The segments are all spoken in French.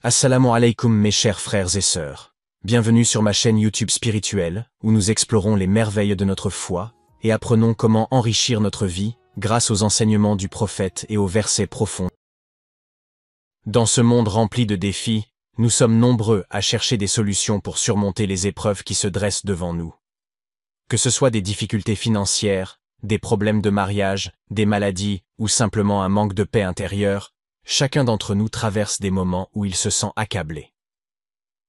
Assalamu alaikum mes chers frères et sœurs. Bienvenue sur ma chaîne YouTube spirituelle, où nous explorons les merveilles de notre foi et apprenons comment enrichir notre vie grâce aux enseignements du prophète et aux versets profonds. Dans ce monde rempli de défis, nous sommes nombreux à chercher des solutions pour surmonter les épreuves qui se dressent devant nous. Que ce soit des difficultés financières, des problèmes de mariage, des maladies ou simplement un manque de paix intérieure, chacun d'entre nous traverse des moments où il se sent accablé.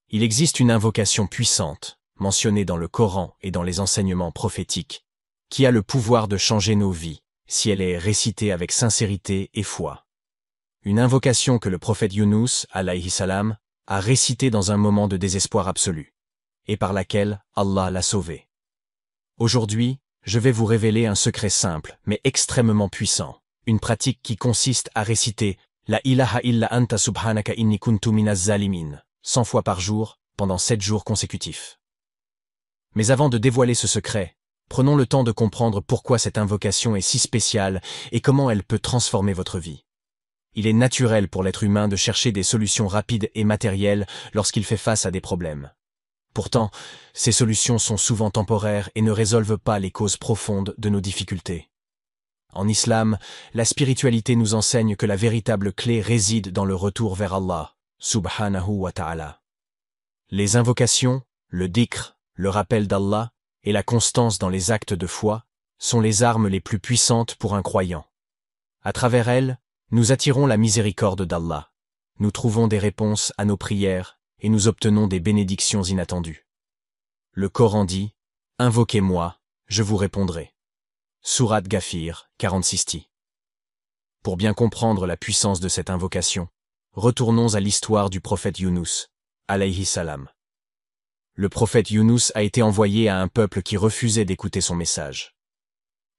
Il existe une invocation puissante, mentionnée dans le Coran et dans les enseignements prophétiques, qui a le pouvoir de changer nos vies, si elle est récitée avec sincérité et foi. Une invocation que le prophète Yunus, alayhi salam, a récitée dans un moment de désespoir absolu, et par laquelle Allah l'a sauvé. Aujourd'hui, je vais vous révéler un secret simple, mais extrêmement puissant, une pratique qui consiste à réciter La ilaha illa anta subhanaka inni kuntu minaz zalimin, 100 fois par jour, pendant 7 jours consécutifs. Mais avant de dévoiler ce secret, prenons le temps de comprendre pourquoi cette invocation est si spéciale et comment elle peut transformer votre vie. Il est naturel pour l'être humain de chercher des solutions rapides et matérielles lorsqu'il fait face à des problèmes. Pourtant, ces solutions sont souvent temporaires et ne résolvent pas les causes profondes de nos difficultés. En islam, la spiritualité nous enseigne que la véritable clé réside dans le retour vers Allah, subhanahu wa ta'ala. Les invocations, le dhikr, le rappel d'Allah et la constance dans les actes de foi sont les armes les plus puissantes pour un croyant. À travers elles, nous attirons la miséricorde d'Allah, nous trouvons des réponses à nos prières et nous obtenons des bénédictions inattendues. Le Coran dit « Invoquez-moi, je vous répondrai ». Sourate Ghafir, 46t. Pour bien comprendre la puissance de cette invocation, retournons à l'histoire du prophète Yunus, alayhi salam. Le prophète Yunus a été envoyé à un peuple qui refusait d'écouter son message.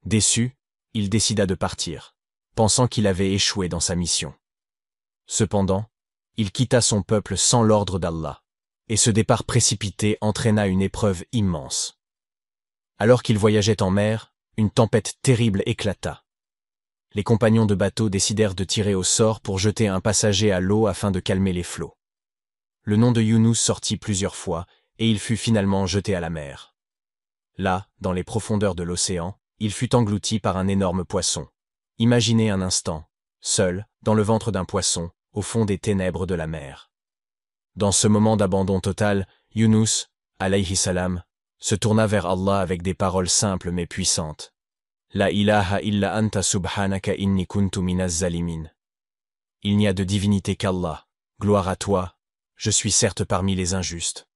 Déçu, il décida de partir, pensant qu'il avait échoué dans sa mission. Cependant, il quitta son peuple sans l'ordre d'Allah, et ce départ précipité entraîna une épreuve immense. Alors qu'il voyageait en mer, une tempête terrible éclata. Les compagnons de bateau décidèrent de tirer au sort pour jeter un passager à l'eau afin de calmer les flots. Le nom de Yunus sortit plusieurs fois et il fut finalement jeté à la mer. Là, dans les profondeurs de l'océan, il fut englouti par un énorme poisson. Imaginez un instant, seul, dans le ventre d'un poisson, au fond des ténèbres de la mer. Dans ce moment d'abandon total, Yunus, alayhi salam, se tourna vers Allah avec des paroles simples mais puissantes. La ilaha illa anta subhanaka inni kuntu minaz zalimin. Il n'y a de divinité qu'Allah. Gloire à toi, je suis certes parmi les injustes.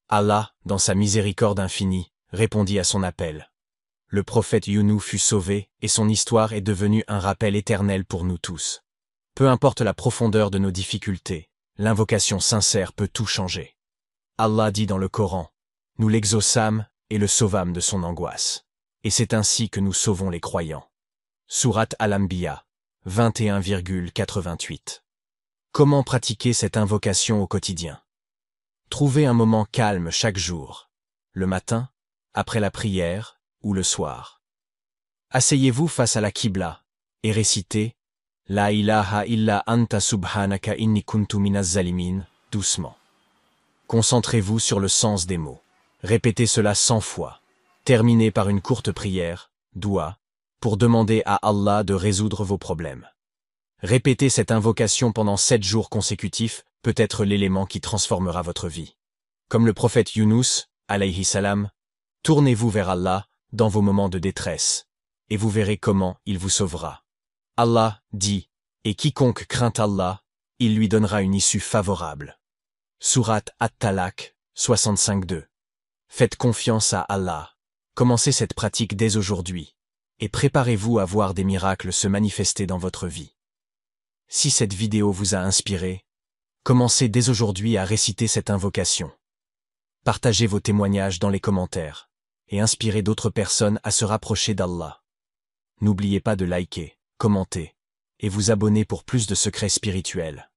Allah, dans sa miséricorde infinie, répondit à son appel. Le prophète Yunus fut sauvé et son histoire est devenue un rappel éternel pour nous tous. Peu importe la profondeur de nos difficultés, l'invocation sincère peut tout changer. Allah dit dans le Coran, nous l'exaucâmes et le sauvâmes de son angoisse. Et c'est ainsi que nous sauvons les croyants. Sourate Al-Anbiya, 21,88. Comment pratiquer cette invocation au quotidien? Trouvez un moment calme chaque jour, le matin, après la prière ou le soir. Asseyez-vous face à la Qibla et récitez « La ilaha illa anta subhanaka inni kuntu minaz zalimin » doucement. Concentrez-vous sur le sens des mots. Répétez cela 100 fois. Terminez par une courte prière, doua, pour demander à Allah de résoudre vos problèmes. Répétez cette invocation pendant 7 jours consécutifs, peut être l'élément qui transformera votre vie. Comme le prophète Yunus, alayhi salam, tournez-vous vers Allah dans vos moments de détresse, et vous verrez comment il vous sauvera. Allah dit, et quiconque craint Allah, il lui donnera une issue favorable. Sourate At-Talaq, 65-2. Faites confiance à Allah. Commencez cette pratique dès aujourd'hui, et préparez-vous à voir des miracles se manifester dans votre vie. Si cette vidéo vous a inspiré, commencez dès aujourd'hui à réciter cette invocation. Partagez vos témoignages dans les commentaires, et inspirez d'autres personnes à se rapprocher d'Allah. N'oubliez pas de liker, commenter, et vous abonner pour plus de secrets spirituels.